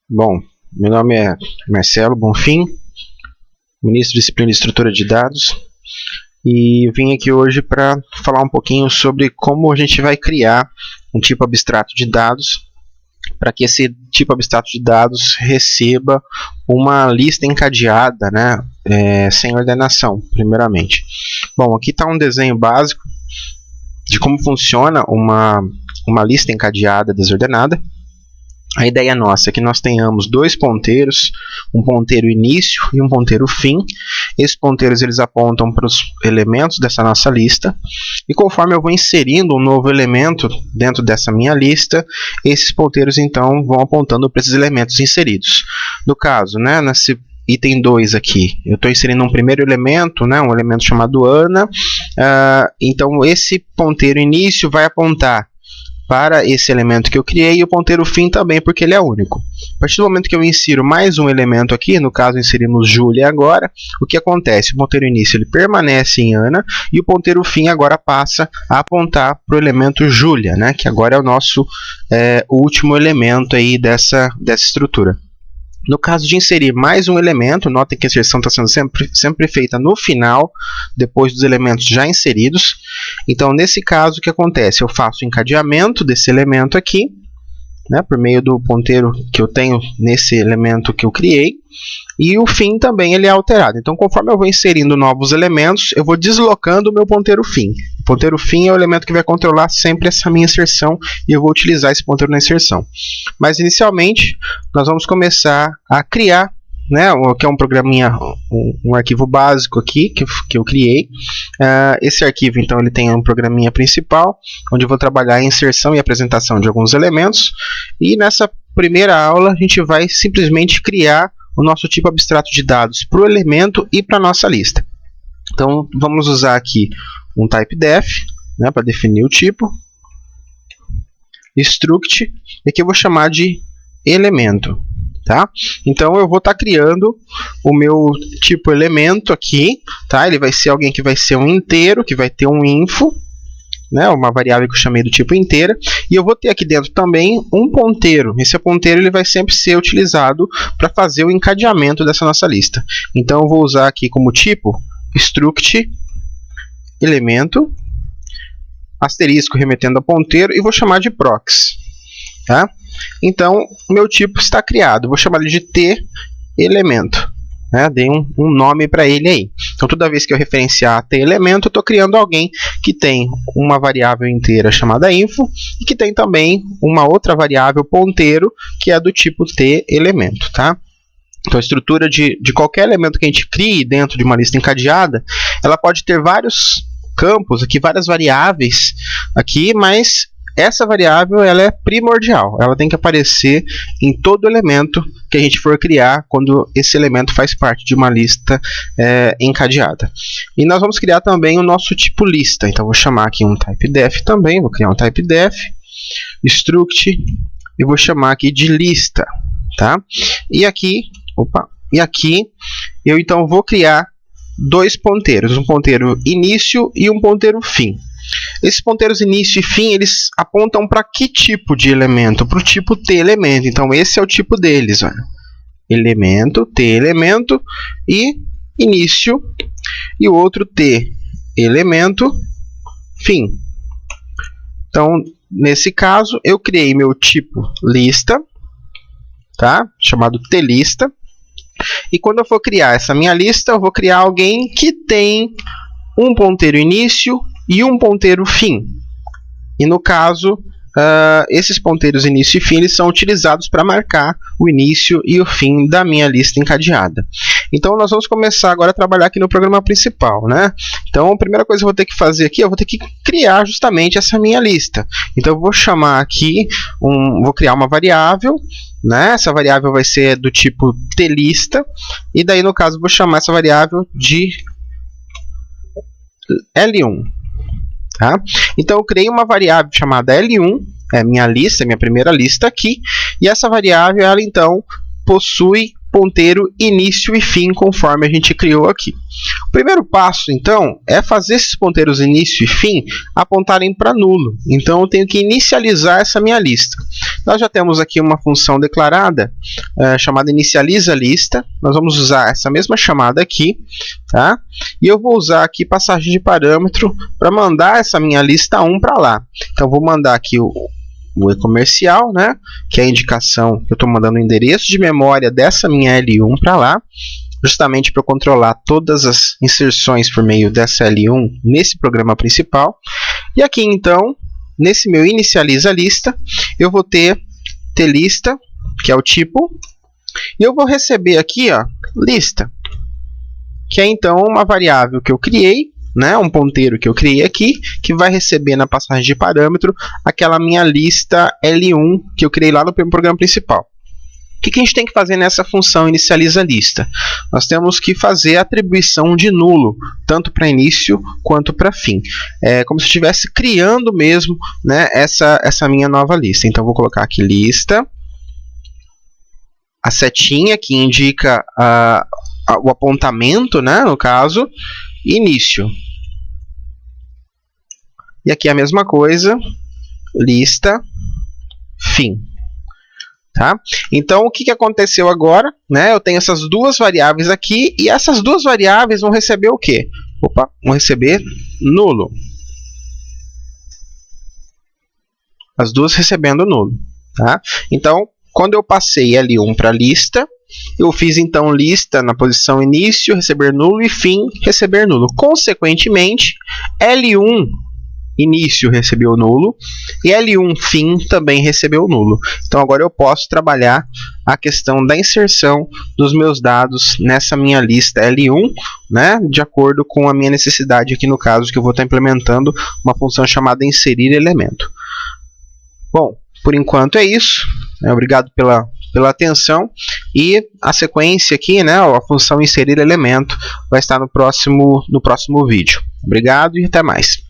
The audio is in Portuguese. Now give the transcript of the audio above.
Bom, meu nome é Marcelo Bonfim, ministro de Disciplina de Estrutura de Dados, e vim aqui hoje para falar um pouquinho sobre como a gente vai criar um tipo abstrato de dados para que esse tipo abstrato de dados receba uma lista encadeada, sem ordenação, primeiramente. Bom, aqui está um desenho básico de como funciona uma lista encadeada desordenada. A ideia nossa é que nós tenhamos dois ponteiros, um ponteiro início e um ponteiro fim. Esses ponteiros eles apontam para os elementos dessa nossa lista. E conforme eu vou inserindo um novo elemento dentro dessa minha lista, esses ponteiros então vão apontando para esses elementos inseridos. No caso, nesse item 2 aqui, eu estou inserindo um primeiro elemento, um elemento chamado Ana. Então esse ponteiro início vai apontar para esse elemento que eu criei, e o ponteiro fim também, porque ele é único. A partir do momento que eu insiro mais um elemento aqui, no caso inserimos Júlia agora, o que acontece? O ponteiro início ele permanece em Ana, e o ponteiro fim agora passa a apontar para o elemento Júlia, que agora é o nosso último elemento aí dessa estrutura. No caso de inserir mais um elemento, notem que a inserção está sendo sempre feita no final, depois dos elementos já inseridos. Então, nesse caso, o que acontece? Eu faço o encadeamento desse elemento aqui, por meio do ponteiro que eu tenho nesse elemento que eu criei, e o fim também ele é alterado. Então, conforme eu vou inserindo novos elementos, eu vou deslocando o meu ponteiro fim. O ponteiro fim é o elemento que vai controlar sempre essa minha inserção, e eu vou utilizar esse ponteiro na inserção. Mas, inicialmente, nós vamos começar a criar, que é um programinha, um arquivo básico aqui, que eu criei. Esse arquivo, então, ele tem um programinha principal, onde eu vou trabalhar a inserção e apresentação de alguns elementos. E nessa primeira aula, a gente vai simplesmente criar o nosso tipo abstrato de dados para o elemento e para a nossa lista. Então, vamos usar aqui um typedef, para definir o tipo, struct, e aqui eu vou chamar de elemento. Então, eu vou estar criando o meu tipo elemento aqui. Ele vai ser alguém que vai ser um inteiro, que vai ter um info, uma variável que eu chamei do tipo inteira, e eu vou ter aqui dentro também um ponteiro. Esse ponteiro ele vai sempre ser utilizado para fazer o encadeamento dessa nossa lista. Então eu vou usar aqui como tipo struct elemento asterisco remetendo a ponteiro, e vou chamar de prox. Então o meu tipo está criado, vou chamar ele de t elemento. Dei um nome para ele aí. Então, toda vez que eu referenciar t elemento, eu estou criando alguém que tem uma variável inteira chamada info, e que tem também uma outra variável ponteiro, que é do tipo t elemento. Então, a estrutura de qualquer elemento que a gente crie dentro de uma lista encadeada, ela pode ter vários campos, aqui, várias variáveis, aqui, mas essa variável ela é primordial, ela tem que aparecer em todo elemento que a gente for criar quando esse elemento faz parte de uma lista encadeada. E nós vamos criar também o nosso tipo lista, então vou chamar aqui um typedef também, vou criar um typedef, struct, e vou chamar aqui de lista. E aqui eu então vou criar dois ponteiros, um ponteiro início e um ponteiro fim. Esses ponteiros início e fim, eles apontam para que tipo de elemento? Para o tipo t elemento. Então, esse é o tipo deles. Elemento, t elemento e início. E o outro t elemento, fim. Então, nesse caso, eu criei meu tipo lista, chamado tlista. E quando eu for criar essa minha lista, eu vou criar alguém que tem um ponteiro início e um ponteiro fim. E no caso, esses ponteiros início e fim eles são utilizados para marcar o início e o fim da minha lista encadeada. Então, nós vamos começar agora a trabalhar aqui no programa principal. Então, a primeira coisa que eu vou ter que fazer aqui, eu vou ter que criar justamente essa minha lista. Então, eu vou chamar aqui, vou criar uma variável. Essa variável vai ser do tipo tlista, e daí, no caso, eu vou chamar essa variável de L1. Então, eu criei uma variável chamada L1, é minha lista, minha primeira lista aqui, e essa variável, ela então possui ponteiro início e fim, conforme a gente criou aqui. O primeiro passo, então, é fazer esses ponteiros início e fim apontarem para nulo. Então, eu tenho que inicializar essa minha lista. Nós já temos aqui uma função declarada chamada inicializa lista. Nós vamos usar essa mesma chamada aqui, tá? E eu vou usar aqui passagem de parâmetro para mandar essa minha lista 1 para lá. Então, vou mandar aqui o e-comercial, né? Que é a indicação que eu estou mandando o endereço de memória dessa minha L1 para lá, justamente para eu controlar todas as inserções por meio dessa L1 nesse programa principal. E aqui, então, nesse meu inicializa lista, eu vou ter lista, que é o tipo, e eu vou receber aqui, ó, lista, que é então uma variável que eu criei, né, um ponteiro que eu criei aqui, que vai receber na passagem de parâmetro aquela minha lista L1 que eu criei lá no programa principal. O que a gente tem que fazer nessa função inicializa lista? Nós temos que fazer a atribuição de nulo, tanto para início quanto para fim. É como se eu estivesse criando mesmo, né, essa minha nova lista. Então, vou colocar aqui lista, a setinha que indica o apontamento, né, no caso, início. E aqui a mesma coisa, lista, fim. Tá? Então, o que aconteceu agora? Né? Eu tenho essas duas variáveis aqui, e essas duas variáveis vão receber o quê? Opa, vão receber nulo. As duas recebendo nulo. Tá? Então, quando eu passei L1 para lista, eu fiz então lista na posição início, receber nulo, e fim, receber nulo. Consequentemente, L1 início recebeu nulo e L1 fim também recebeu nulo. Então agora eu posso trabalhar a questão da inserção dos meus dados nessa minha lista L1, né, de acordo com a minha necessidade aqui, no caso que eu vou estar implementando uma função chamada inserir elemento. Bom, por enquanto é isso. Obrigado pela atenção, e a sequência aqui, né, a função inserir elemento vai estar no próximo vídeo. Obrigado e até mais.